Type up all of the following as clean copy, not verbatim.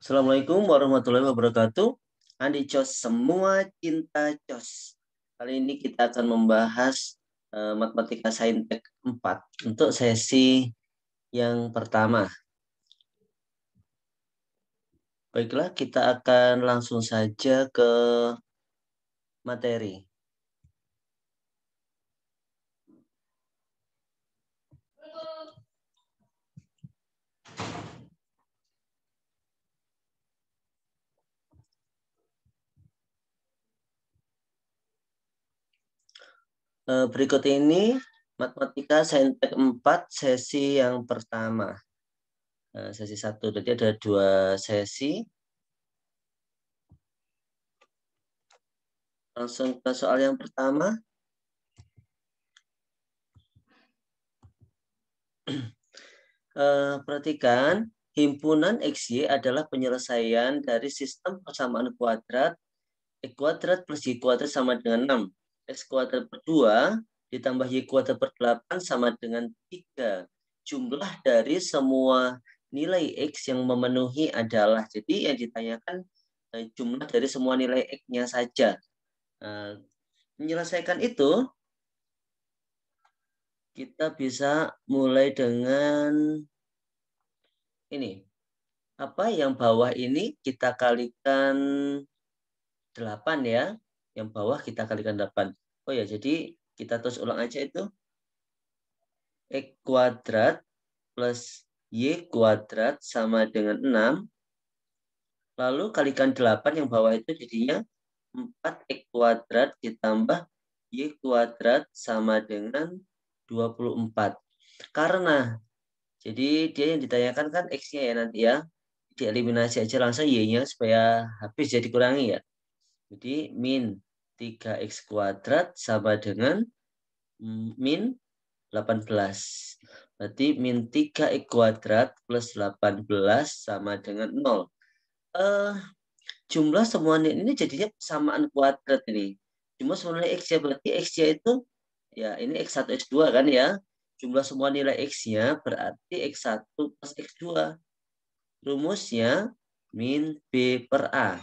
Assalamualaikum warahmatullahi wabarakatuh. Andi Cos semua cinta Cos. Kali ini kita akan membahas matematika saintek 4 untuk sesi yang pertama. Baiklah, kita akan langsung saja ke materi. Berikut ini matematika saintek 4 sesi yang pertama. Sesi 1, jadi ada 2 sesi. Langsung ke soal yang pertama. Perhatikan, himpunan XY adalah penyelesaian dari sistem persamaan kuadrat X kuadrat plus Y kuadrat sama dengan 6. X kuadrat per 2 ditambah Y kuadrat per 8 sama dengan 3. Jumlah dari semua nilai X yang memenuhi adalah, jadi yang ditanyakan jumlah dari semua nilai X-nya saja. Menyelesaikan itu, kita bisa mulai dengan ini. Apa yang bawah ini kita kalikan 8 ya. Yang bawah kita kalikan 8. Oh ya, jadi kita terus ulang aja itu. X kuadrat plus Y kuadrat sama dengan 6. Lalu kalikan 8 yang bawah itu jadinya 4X kuadrat ditambah Y kuadrat sama dengan 24. Karena, jadi dia yang ditanyakan kan X-nya ya nanti ya. Dieliminasi aja langsung Y-nya supaya habis jadi kurangi ya. Jadi min 3X kuadrat sama dengan min 18. Berarti min 3X kuadrat plus 18 sama dengan 0. Jumlah semua ini jadinya persamaan kuadrat ini. Cuma semua nilai X ya, berarti X-nya itu, ya ini X1, X2 kan ya. Jumlah semua nilai X-nya berarti X1 plus X2. Rumusnya min B per A.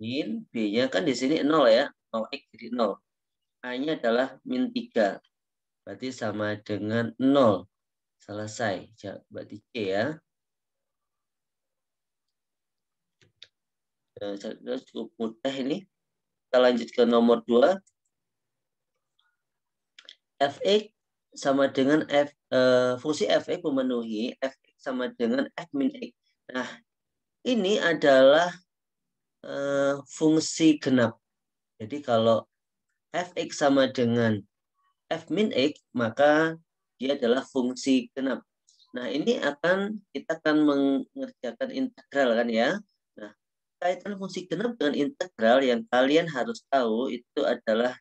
Min B-nya kan di sini 0 ya. 0X jadi 0. A-nya adalah min 3. Berarti sama dengan 0. Selesai. Berarti C ya. Cukup mudah ini. Kita lanjut ke nomor 2. Fx sama dengan fungsi Fx memenuhi Fx sama dengan F min X. Nah, ini adalah fungsi genap. Jadi kalau Fx sama dengan F min X, maka dia adalah fungsi genap. Nah, ini kita akan mengerjakan integral kan ya. Nah, kaitan fungsi genap dengan integral yang kalian harus tahu itu adalah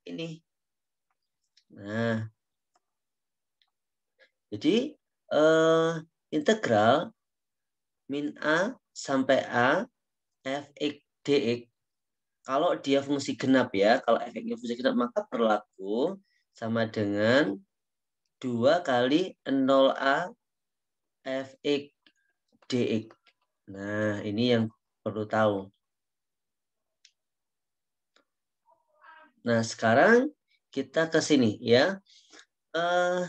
ini. Nah, jadi integral min A sampai A Fx dx. Kalau dia fungsi genap ya, kalau Fx-nya fungsi genap maka berlaku sama dengan 2 kali 0A Fx dx. Nah, ini yang perlu tahu. Nah, sekarang kita ke sini ya.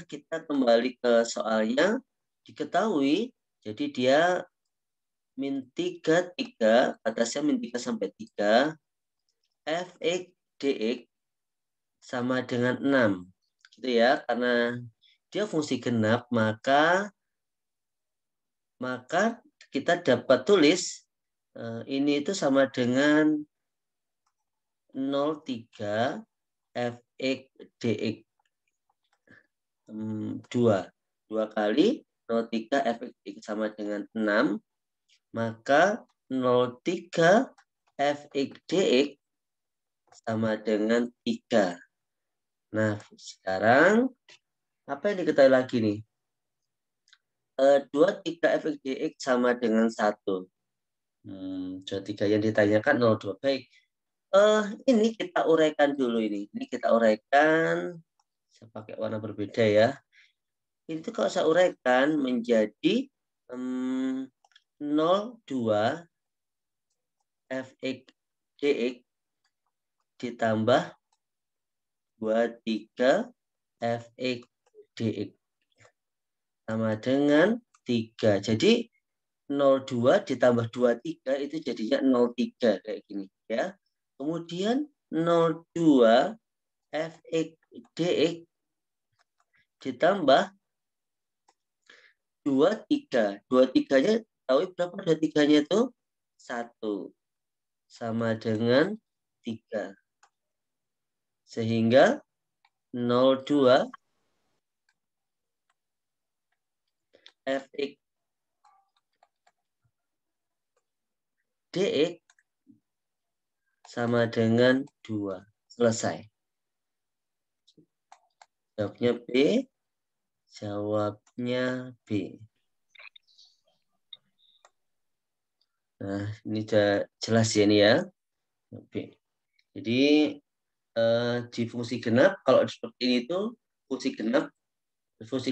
Kita kembali ke soalnya. Diketahui, jadi dia min 3, atasnya min 3 sampai 3. Fx dx sama dengan 6. Gitu ya, karena dia fungsi genap, maka kita dapat tulis ini itu sama dengan 0,3 Fx dx. 2 kali 0,3 Fx dx sama dengan 6. Maka 0,3 Fx dx sama dengan 3. Nah, sekarang apa yang diketahui lagi nih? 23 Fx dx sama dengan 1. 23 yang ditanyakan 0,2. Baik. Ini kita uraikan dulu ini. Ini kita uraikan. Saya pakai warna berbeda ya. Itu kalau saya uraikan menjadi 02 fx dx ditambah 23 fx dx sama dengan 3. Jadi 02 ditambah 23 itu jadinya 03 kayak gini ya. Kemudian 02 fx dx ditambah 23. 23-nya tahu berapa 23-nya itu? 1 sama dengan 3. Sehingga 02 fx dx sama dengan 2. Selesai. Jawabnya B. Jawabnya B. Nah, ini sudah jelas ya ini ya. B. Jadi di fungsi genap, kalau seperti ini tuh fungsi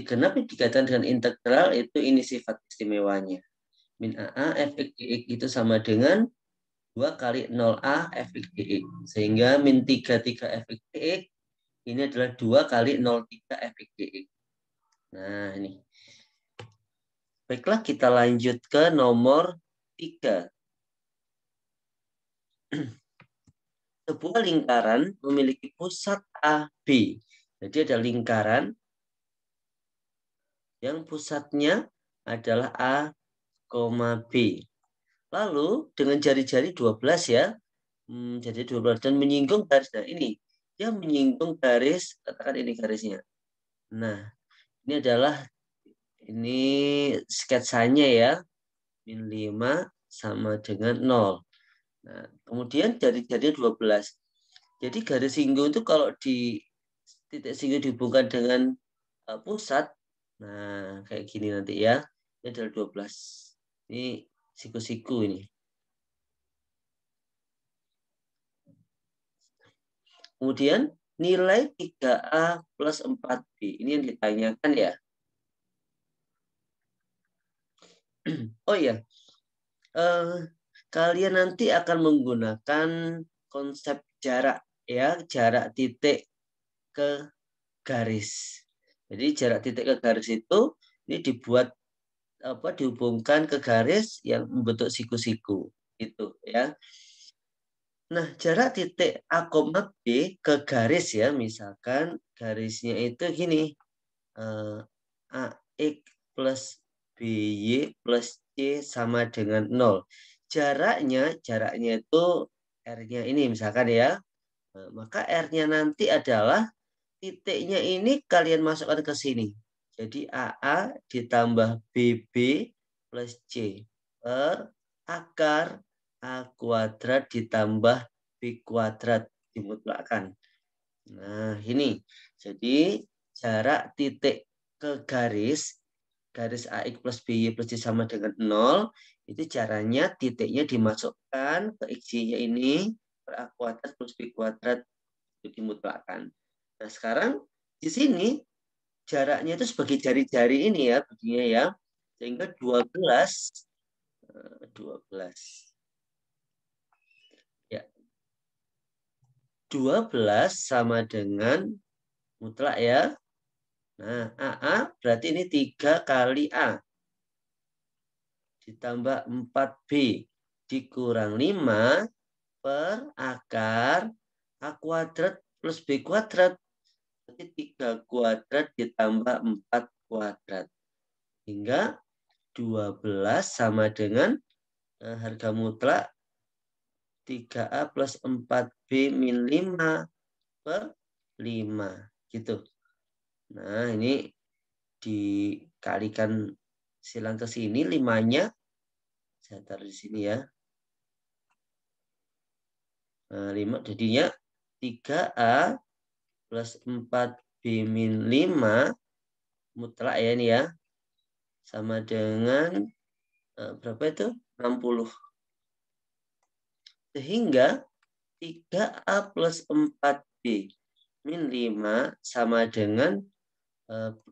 genap dikaitkan dengan integral itu ini sifat istimewanya. Min AA fx dx itu sama dengan 2 kali 0A fx dx. Sehingga min 33 fx dx ini adalah 2 kali 03 fx dx. Nah, ini. Baiklah, kita lanjut ke nomor 3. Sebuah lingkaran memiliki pusat A, B. Jadi ada lingkaran yang pusatnya adalah A, B. Lalu dengan jari-jari 12 ya. Jadi 12 dan menyinggung garis. Nah ini. Dia menyinggung garis, katakan ini garisnya. Nah, ini adalah ini sketsanya ya. Min 5 sama dengan 0. Nah, kemudian jari-jari 12. Jadi garis singgung itu kalau di titik singgung dihubungkan dengan pusat, nah kayak gini nanti ya. Ini adalah 12. Ini siku-siku ini. Kemudian nilai 3A plus 4B. Ini yang ditanyakan ya. Oh iya. Kalian nanti akan menggunakan konsep jarak ya, jarak titik ke garis. Jadi jarak titik ke garis itu ini dibuat dihubungkan ke garis yang membentuk siku-siku itu ya. Nah, jarak titik A, B ke garis ya, misalkan garisnya itu gini. AX plus BY plus C sama dengan 0. Jaraknya itu R-nya ini misalkan ya. Nah, maka R-nya nanti adalah titiknya ini kalian masukkan ke sini. Jadi AA ditambah BB plus C per akar A kuadrat ditambah B kuadrat dimutlakkan. Nah, ini. Jadi jarak titik ke garis AX plus BY plus C sama dengan 0. Itu caranya titiknya dimasukkan ke XY-nya ini per A kuadrat plus B kuadrat itu dimutlakkan. Nah, sekarang di sini jaraknya itu sebagai jari-jari ini ya, begini ya. Sehingga 12 ya. 12 sama dengan mutlak ya. Nah, AA berarti ini 3 kali A. Ditambah 4B dikurang 5 per akar A kuadrat plus B kuadrat. Berarti 3 kuadrat ditambah 4 kuadrat. Hingga 12 sama dengan harga mutlak 3A plus 4B min 5 per 5. Gitu. Nah, ini dikalikan silang ke sini 5-nya. Saya taruh di sini ya. Nah, 5 jadinya 3A plus 4B min 5 mutlak ya ini ya. Sama dengan berapa itu? 60. Sehingga 3A plus 4B min 5 sama dengan 60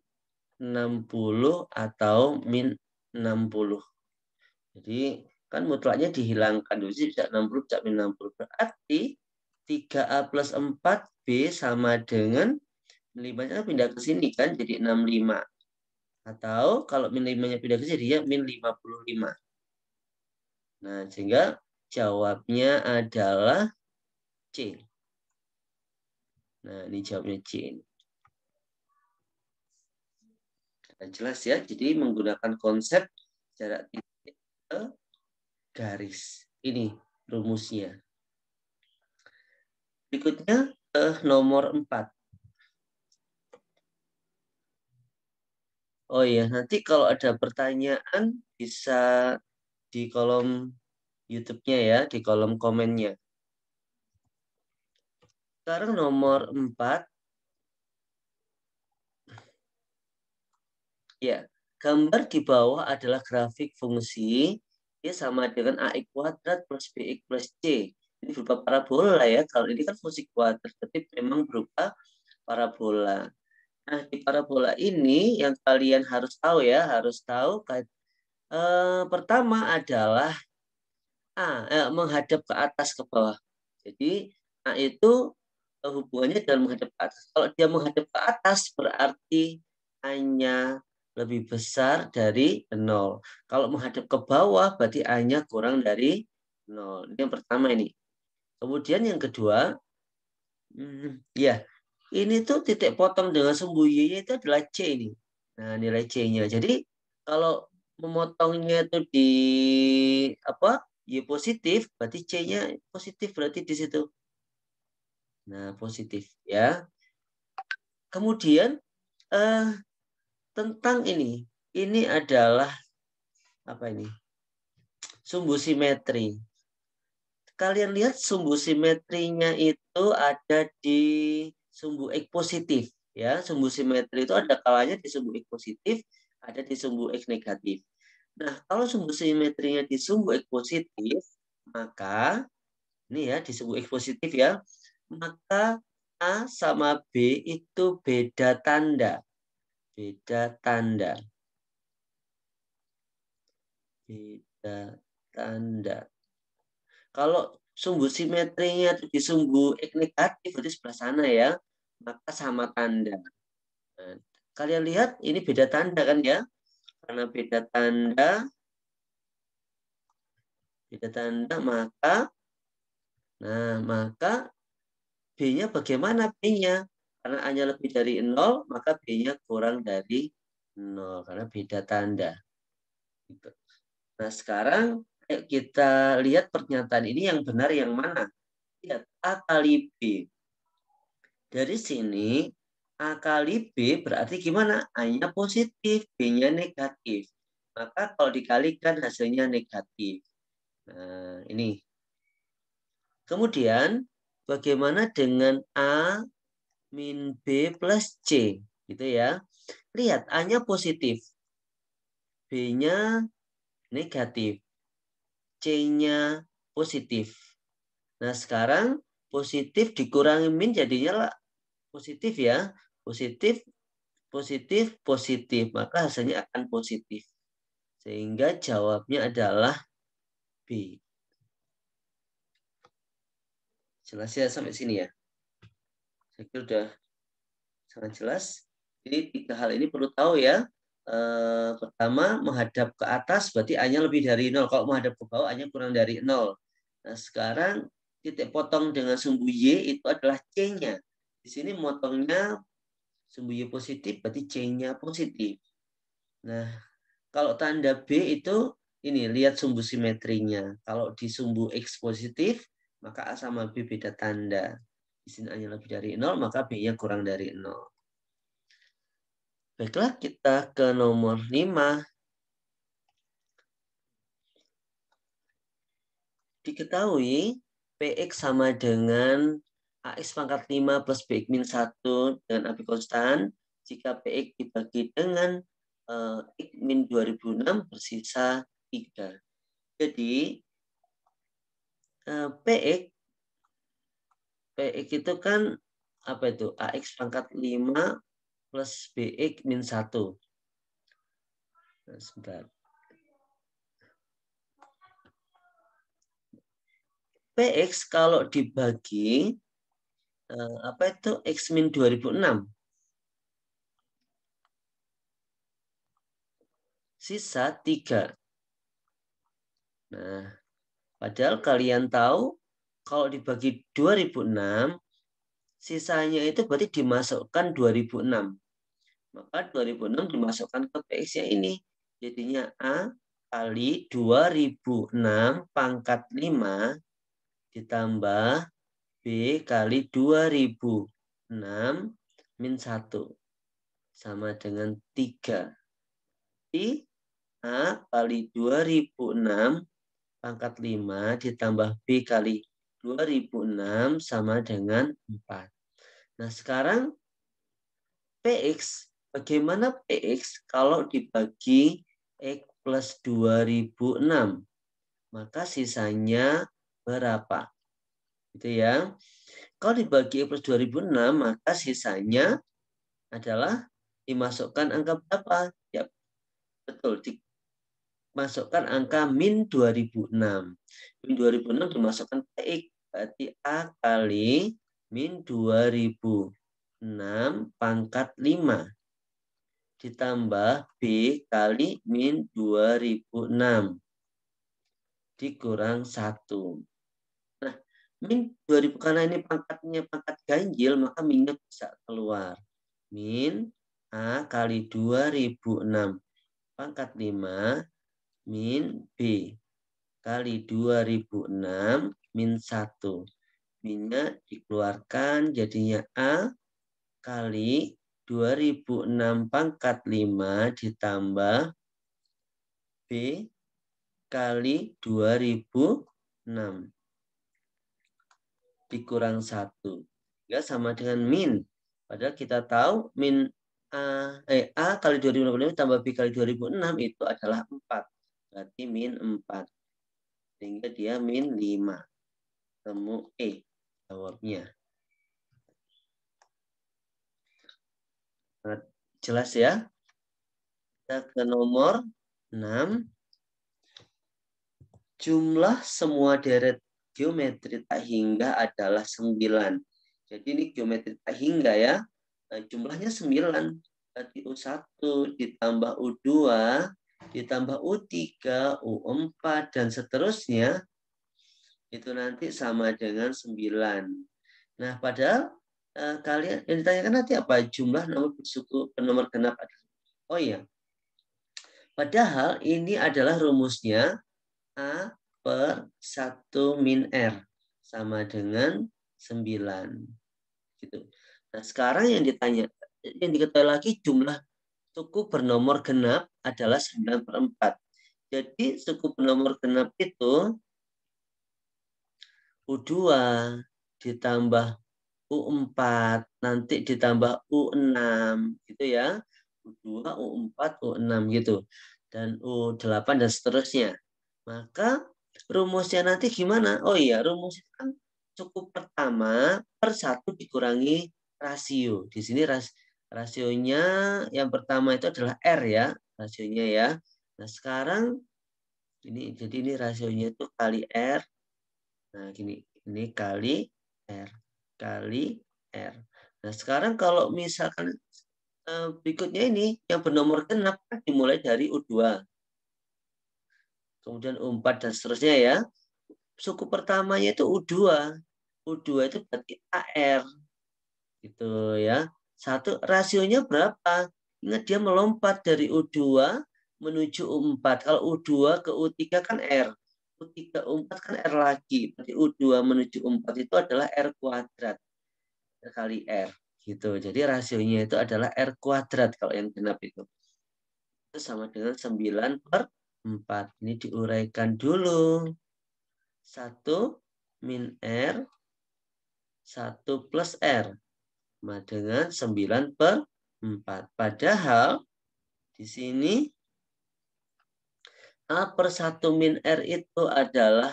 atau min 60. Jadi kan mutlaknya dihilangkan. Jadi bisa 60, bisa min 60. Berarti 3A plus 4B sama dengan 5-nya pindah ke sini kan jadi 65. Atau kalau min 5-nya pindah ke sini dia min 55. Nah, sehingga jawabnya adalah C. Nah, ini jawabnya C. Jelas ya, jadi menggunakan konsep jarak titik ke garis. Ini rumusnya. Berikutnya nomor 4. Oh iya, nanti kalau ada pertanyaan bisa di kolom YouTube-nya ya, di kolom komennya. Sekarang nomor 4. Ya, gambar di bawah adalah grafik fungsi dia sama dengan AX kuadrat plus BX plus C. Ini berupa parabola ya. Kalau ini kan fungsi kuadrat, tapi memang berupa parabola. Nah, di parabola ini yang kalian harus tahu ya, harus tahu pertama adalah menghadap ke atas ke bawah. Jadi A itu hubungannya dengan menghadap ke atas. Kalau dia menghadap ke atas berarti A-nya lebih besar dari 0. Kalau menghadap ke bawah berarti A-nya kurang dari 0. Ini yang pertama ini. Kemudian yang kedua, ya ini tuh titik potong dengan sumbu Y itu adalah C ini. Nah, nilai C-nya. Jadi kalau memotongnya itu di apa? Y positif, berarti C-nya positif berarti di situ. Nah, positif ya. Kemudian tentang ini. Ini adalah apa ini? Sumbu simetri. Kalian lihat sumbu simetrinya itu ada di sumbu X positif ya. Sumbu simetri itu ada kalanya di sumbu X positif, ada di sumbu X negatif. Nah, kalau sumbu simetrinya di sumbu X positif, maka ini ya di sumbu X positif ya, maka A sama B itu beda tanda. Beda tanda. Beda tanda. Kalau sumbu simetrinya di sumbu X negatif berarti sebelah sana ya, maka sama tanda. Nah, kalian lihat ini beda tanda kan ya? Karena beda tanda maka B-nya bagaimana B-nya? Karena A-nya lebih dari 0, maka B-nya kurang dari 0 karena beda tanda. Gitu. Nah, sekarang kita lihat pernyataan ini yang benar yang mana? Lihat A kali B. Dari sini A kali B berarti gimana? A-nya positif, B-nya negatif. Maka kalau dikalikan hasilnya negatif. Nah, ini. Kemudian bagaimana dengan A min B plus C? Gitu ya. Lihat A-nya positif. B-nya negatif. C-nya positif. Nah, sekarang positif dikurangi min jadinya lah positif ya. Positif, positif, positif. Maka hasilnya akan positif. Sehingga jawabnya adalah B. Jelas ya sampai sini ya? Saya kira sudah sangat jelas. Jadi 3 hal ini perlu tahu ya. Pertama, menghadap ke atas berarti A-nya lebih dari 0. Kalau menghadap ke bawah, A-nya kurang dari 0. Nah, sekarang titik potong dengan sumbu Y itu adalah C-nya. Di sini motongnya sumbu Y positif, berarti C-nya positif. Nah, kalau tanda B itu, ini, lihat sumbu simetrinya. Kalau di sumbu X positif, maka A sama B beda tanda. Di sini A-nya lebih dari 0, maka B-nya kurang dari 0. Baiklah, kita ke nomor 5. Diketahui PX sama dengan AX pangkat 5 plus BX min 1 dengan AB konstan jika PX dibagi dengan X min 2006 bersisa 3. Jadi PX itu kan apa itu? AX pangkat 5 plus BX min 1. Nah, sebentar. PX kalau dibagi apa itu X min 2006. Sisa 3. Nah, padahal kalian tahu kalau dibagi 2006, sisanya itu berarti dimasukkan 2006. Maka 2006 dimasukkan ke PX-nya ini. Jadinya A kali 2006 pangkat 5 ditambah B kali 2006 min 1 sama dengan 3. Jadi A kali 2006 pangkat 5 ditambah B kali 2006 sama dengan 4. Nah sekarang PX, bagaimana PX kalau dibagi X plus 2006? Maka sisanya berapa? Gitu ya. Kalau dibagi X plus 2006, maka sisanya adalah dimasukkan angka berapa? Ya, betul. Dimasukkan angka min 2006. Min 2006 dimasukkan PX. Berarti A kali min 2006 pangkat 5 ditambah B kali min 2006 dikurang 1. Nah, min 2000 karena ini pangkatnya pangkat ganjil, maka minnya bisa keluar. Min A kali 2006 pangkat 5 min B kali 2006 min 1. Minnya dikeluarkan jadinya A kali 2006 pangkat 5 ditambah B kali 2006 dikurang 1. Ya, sama dengan min. Padahal kita tahu min A kali 2006 tambah B kali 2006 itu adalah 4. Berarti min 4. Sehingga dia min 5. Temu E jawabnya. Nah, jelas ya? Kita ke nomor 6. Jumlah semua deret geometri tak hingga adalah 9. Jadi ini geometri tak hingga ya. Nah, jumlahnya 9. Berarti U1 ditambah U2 ditambah U3, U4 dan seterusnya itu nanti sama dengan 9. Nah, padahal kalian yang ditanyakan nanti apa? Jumlah nomor bersuku bernomor genap. Oh iya. Padahal ini adalah rumusnya A per 1 min R sama dengan 9. Gitu. Nah, sekarang yang diketahui lagi jumlah suku bernomor genap adalah 9 per 4. Jadi suku bernomor genap itu U2 ditambah U4, nanti ditambah U6 gitu ya. U2, U4, U6 gitu. Dan U8 dan seterusnya. Maka rumusnya nanti gimana? Oh iya, rumusnya kan suku pertama per 1 dikurangi rasio. Di sini rasionya yang pertama itu adalah R ya, rasionya ya. Nah, sekarang jadi ini rasionya itu kali R. Nah, ini kali R kali R. Nah, sekarang kalau misalkan berikutnya ini yang bernomor genap kan dimulai dari U2. Kemudian U4 dan seterusnya ya. Suku pertamanya itu U2. U2 itu berarti AR. Gitu ya. Satu rasionya berapa? Ingat dia melompat dari U2 menuju U4. Kalau U2 ke U3 kan R. U3 U4 kan R lagi. Berarti U2 menuju U4 itu adalah R kuadrat. R kali R. Gitu. Jadi rasionya itu adalah R kuadrat kalau yang genap itu. Itu sama dengan 9 per 4. Ini diuraikan dulu. 1 min R, 1 plus R. Sama dengan 9 per 4. Padahal di sini A per 1 min R itu adalah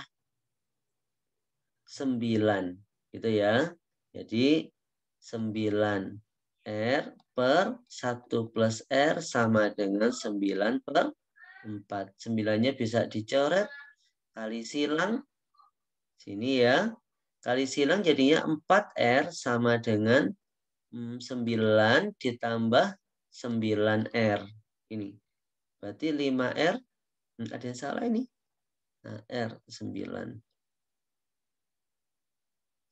9. Gitu ya. Jadi 9 R per 1 plus R sama dengan 9 per 4. 9-nya bisa dicoret. Kali silang Sini ya. Kali silang jadinya 4R sama dengan 9 ditambah 9R. Ini. Berarti 5R. Ada yang salah ini. Nah, R 9.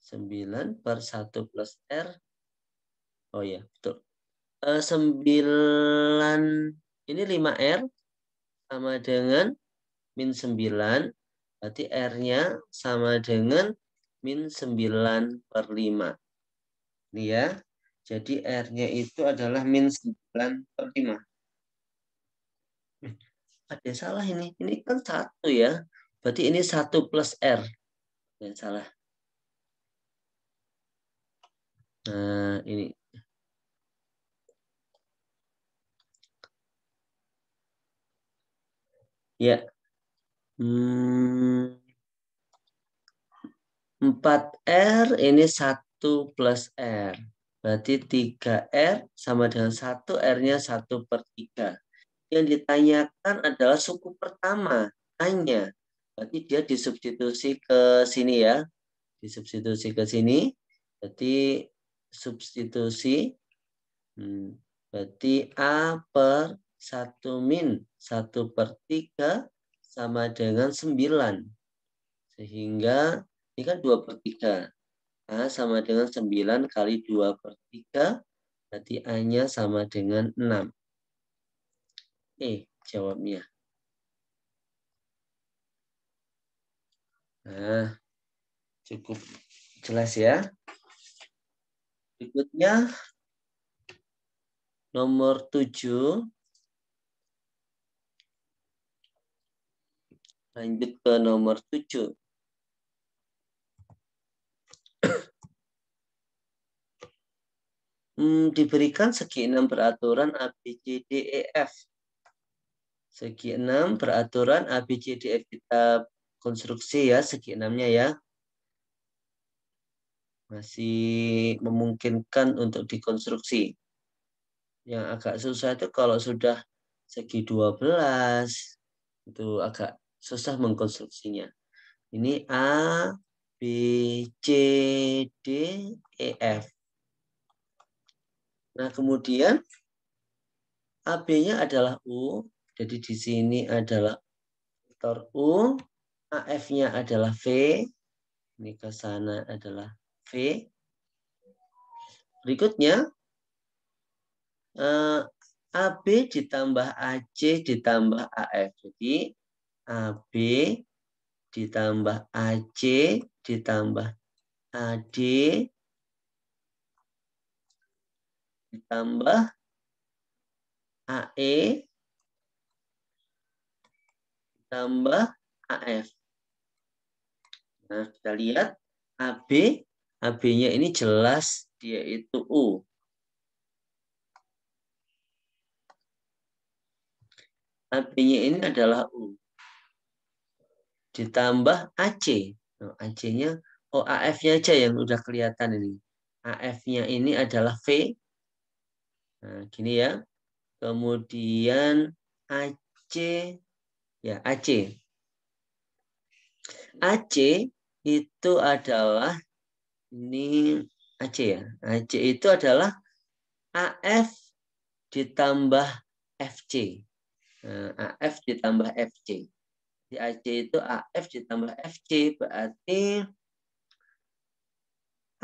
9 per 1 plus R. Oh ya, betul. 9. Ini 5R sama dengan min 9. Berarti R-nya sama dengan min 9 per 5. Ini ya. Jadi R-nya itu adalah min 9 per 5. Ada salah ini. Ini kan 1 ya. Berarti ini 1 plus R. Yang salah. Nah, ini. Ya. 4R ini 1 plus R. Berarti 3R sama dengan 1, R-nya 1 per 3. Yang ditanyakan adalah suku pertama, A-nya. Berarti dia disubstitusi ke sini ya. Disubstitusi ke sini. Berarti substitusi. Berarti A per 1 min 1 per 3 sama dengan 9. Sehingga ini kan 2 per 3. A sama dengan 9 kali 2 per 3. Berarti A-nya sama dengan 6. Jawabnya. Nah, cukup jelas ya. Berikutnya, nomor 7. Lanjut ke nomor 7. Diberikan segi 6 peraturan A, B, C, D, E, F. Segi 6 peraturan A, B, C, D, F kita konstruksi ya, segi 6-nya ya. Masih memungkinkan untuk dikonstruksi. Yang agak susah itu kalau sudah segi 12, itu agak susah mengkonstruksinya. Ini A, B, C, D, E, F. Nah, kemudian AB-nya adalah U. Jadi di sini adalah vektor U. AF-nya adalah V. Ini ke sana adalah V. Berikutnya, AB ditambah AC ditambah AF. Jadi, AB ditambah AC ditambah AD ditambah AE ditambah AF. Nah, kita lihat AB, AB-nya ini jelas dia itu U. AB-nya ini adalah U. Ditambah AC. Nah, AC-nya, AF-nya aja yang udah kelihatan ini. AF-nya ini adalah V. Nah, gini ya. Kemudian AC, ya AC. AC itu adalah, ini AC ya. AC itu adalah AF ditambah FC. Nah, AF ditambah FC. Di AC itu AF ditambah FC, berarti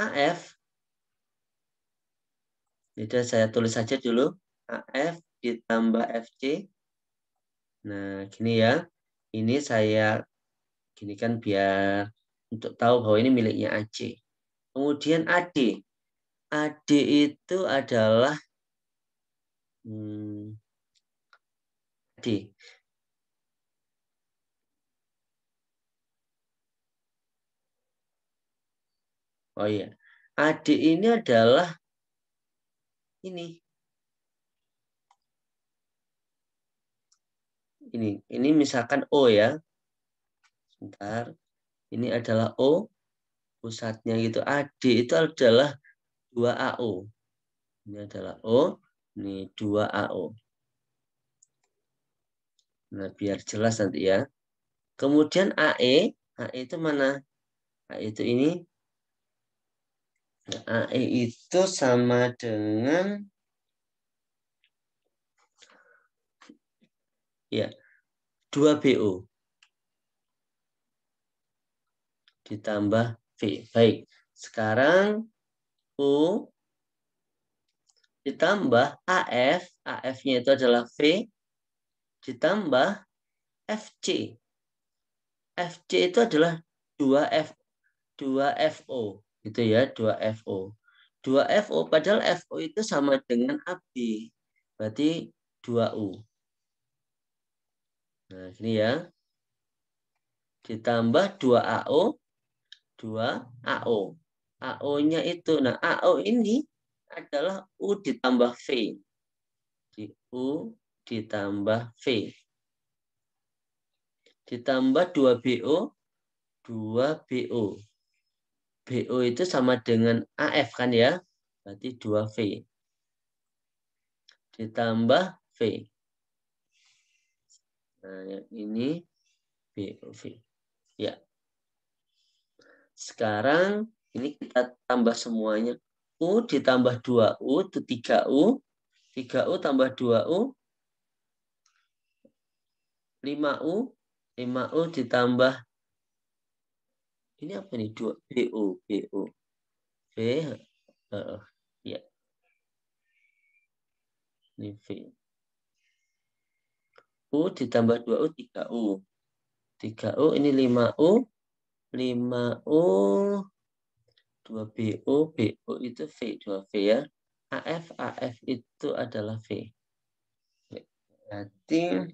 AF. Jadi saya tulis saja dulu. AF ditambah FC. Nah, gini ya. Ini saya gini kan biar untuk tahu bahwa ini miliknya AC. Kemudian AD. AD itu adalah AD. Oh iya. AD ini adalah ini. Ini misalkan O ya. Sebentar. Ini adalah O. Pusatnya gitu. AD itu adalah 2AO. Ini adalah O. Ini 2AO. Nah, biar jelas nanti ya. Kemudian AE. AE itu mana? Yaitu ini. AE itu sama dengan ya 2BO ditambah V. Baik. Sekarang U ditambah AF, AF-nya itu adalah V, ditambah FC. FC itu adalah 2FO. Gitu ya, 2FO. 2FO, padahal FO itu sama dengan AB. Berarti 2U. Nah, ini ya. Ditambah 2AO, 2AO. AO-nya itu, nah AO ini adalah U ditambah V. Di U ditambah V. Ditambah 2BO, 2BO. BO itu sama dengan AF kan ya? Berarti 2V. Ditambah V. Nah, yang ini BOV. Ya. Sekarang ini kita tambah semuanya. U ditambah 2U itu 3U. 3U tambah 2U. 5U. 5U ditambah. Ini apa nih? 2 BO. BO. V. Ya. Ini V. U ditambah 2U 3U. 3U ini 5U. 5U 2BO, BO itu V, 2V ya. AF itu adalah V. Berarti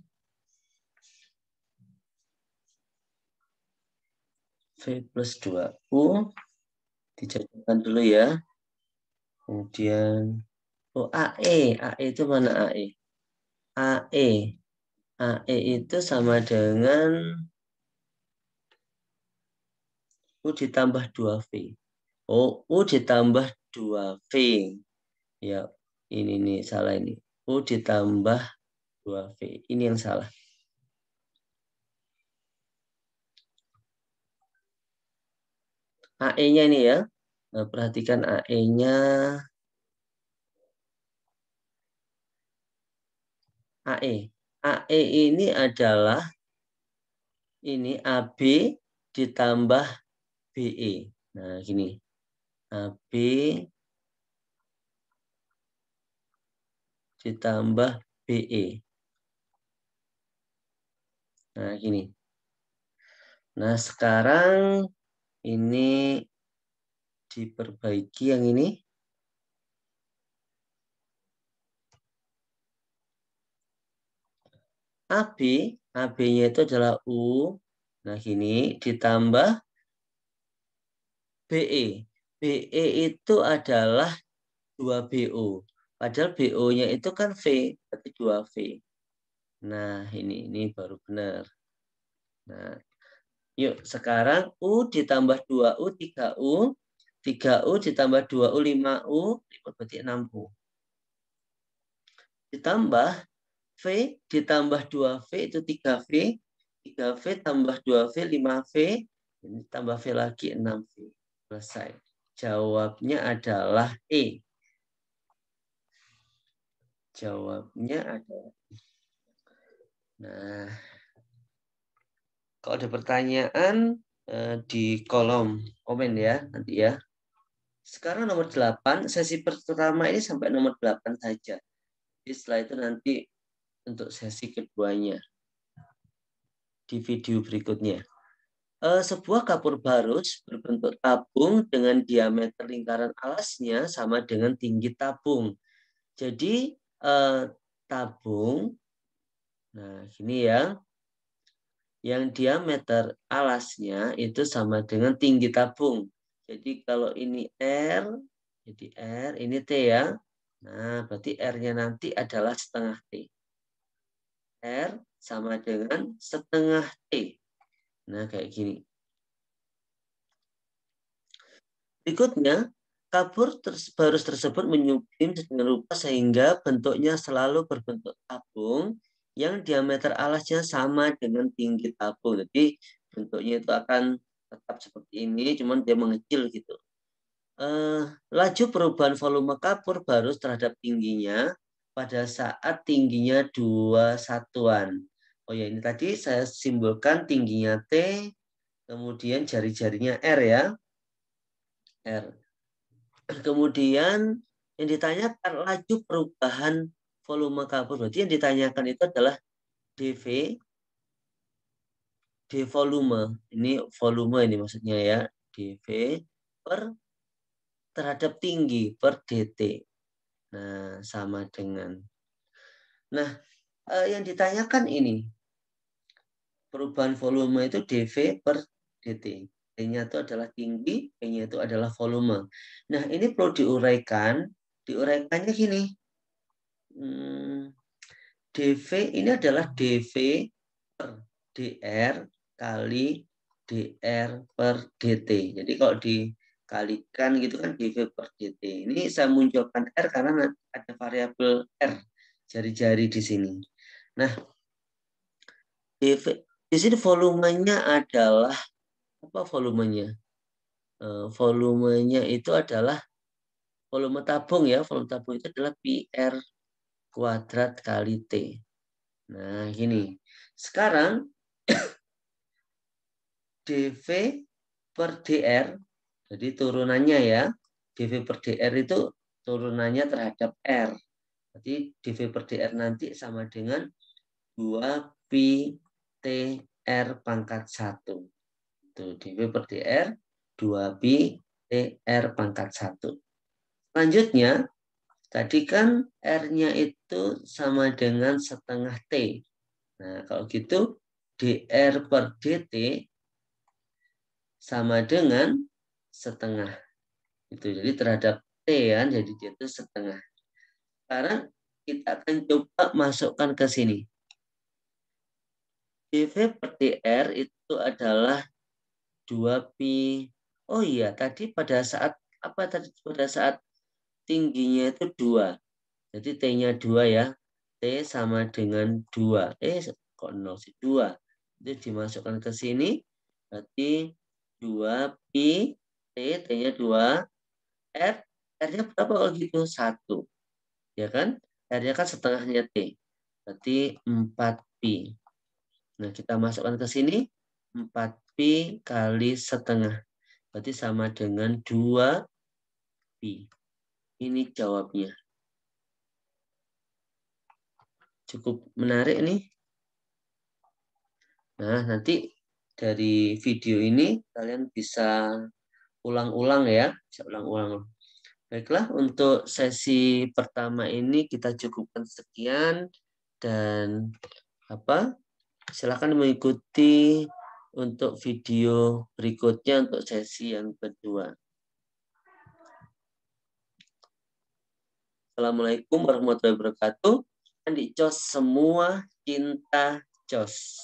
V plus 2U dijadikan dulu ya. Kemudian AE itu mana AE? AE itu sama dengan U ditambah 2V. U ditambah 2V. Ya, ini nih salah ini. U ditambah 2V. Ini yang salah. AE-nya ini ya. Nah, perhatikan AE-nya. AE ini adalah ini AB ditambah BE. Nah, gini. AB ditambah BE. Nah, gini. Nah, sekarang ini diperbaiki yang ini. AB-nya itu adalah U. Nah, gini ditambah BE. BE itu adalah 2BO. Padahal BO-nya itu kan V, berarti 2V. Nah, ini baru benar. Nah, yuk sekarang U ditambah 2U, 3U. 3U ditambah 2U, 5U. Berarti 6U. Ditambah V ditambah 2V itu 3V. 3V tambah 2V, 5V. Ini tambah V lagi, 6V. Selesai. Jawabnya adalah E. Jawabnya adalah E. Nah, kalau ada pertanyaan di kolom komen ya nanti ya. Sekarang nomor 8, sesi pertama ini sampai nomor 8 saja. Jadi setelah itu nanti untuk sesi keduanya di video berikutnya. Sebuah kapur barus berbentuk tabung dengan diameter lingkaran alasnya sama dengan tinggi tabung. Jadi tabung, nah ini ya, yang diameter alasnya itu sama dengan tinggi tabung. Jadi kalau ini R, jadi R, ini T ya. Nah, berarti R-nya nanti adalah setengah T. R sama dengan setengah T. Nah, kayak gini. Berikutnya, kapur barus tersebut menyublim dengan rupa sehingga bentuknya selalu berbentuk tabung yang diameter alasnya sama dengan tinggi tabung. Jadi bentuknya itu akan tetap tetap seperti ini, cuman dia mengecil gitu. Laju perubahan volume kapur barus terhadap tingginya pada saat tingginya 2 satuan. Oh ya, ini tadi saya simbolkan tingginya T, kemudian jari-jarinya R ya. R. Kemudian yang ditanyakan laju perubahan volume kapur. Berarti yang ditanyakan itu adalah dV, d volume. Ini volume ini maksudnya ya. dV per terhadap tinggi per dt. Nah, sama dengan. Nah, yang ditanyakan ini perubahan volume itu dV per dt. D-nya itu adalah tinggi, P-nya itu adalah volume. Nah, ini perlu diuraikan. Diuraikannya gini. dV ini adalah dV per dr kali dr per dt. Jadi kalau dikalikan gitu kan dV per dt. Ini saya munculkan R karena ada variabel R, jari-jari di sini. Nah, dV di sini volumenya adalah apa volumenya? Volumenya itu adalah volume tabung ya. Volume tabung itu adalah PR kuadrat kali T. Nah, gini. Sekarang dV per dr, jadi turunannya ya, dV per dr itu turunannya terhadap R. Jadi dV per dr nanti sama dengan 2 pi TR pangkat 1. Itu dV per dr 2 pi TR pangkat 1. Selanjutnya, tadi kan R-nya itu sama dengan setengah T. Nah, kalau gitu dr per dt sama dengan setengah. Itu jadi terhadap T kan, jadi dia itu setengah. Sekarang kita akan coba masukkan ke sini. dV per dr itu adalah 2 pi. Oh iya, tadi pada saat apa tadi pada saat tingginya itu 2. Jadi T-nya 2 ya. T sama dengan 2. Kok 0 sih? 2. Itu dimasukkan ke sini. Berarti 2 pi T, T-nya 2. R, R-nya berapa kalau gitu? 1. Ya kan? R-nya kan setengahnya T. Berarti 4 pi. Nah, kita masukkan ke sini. 4 pi kali setengah. Berarti sama dengan 2 pi. Ini jawabnya. Cukup menarik nih. Nah, nanti dari video ini kalian bisa ulang-ulang ya. Bisa ulang-ulang. Baiklah, untuk sesi pertama ini kita cukupkan sekian. Dan silakan mengikuti untuk video berikutnya untuk sesi yang kedua. Assalamualaikum warahmatullahi wabarakatuh. Adik Cos semua cinta Cos.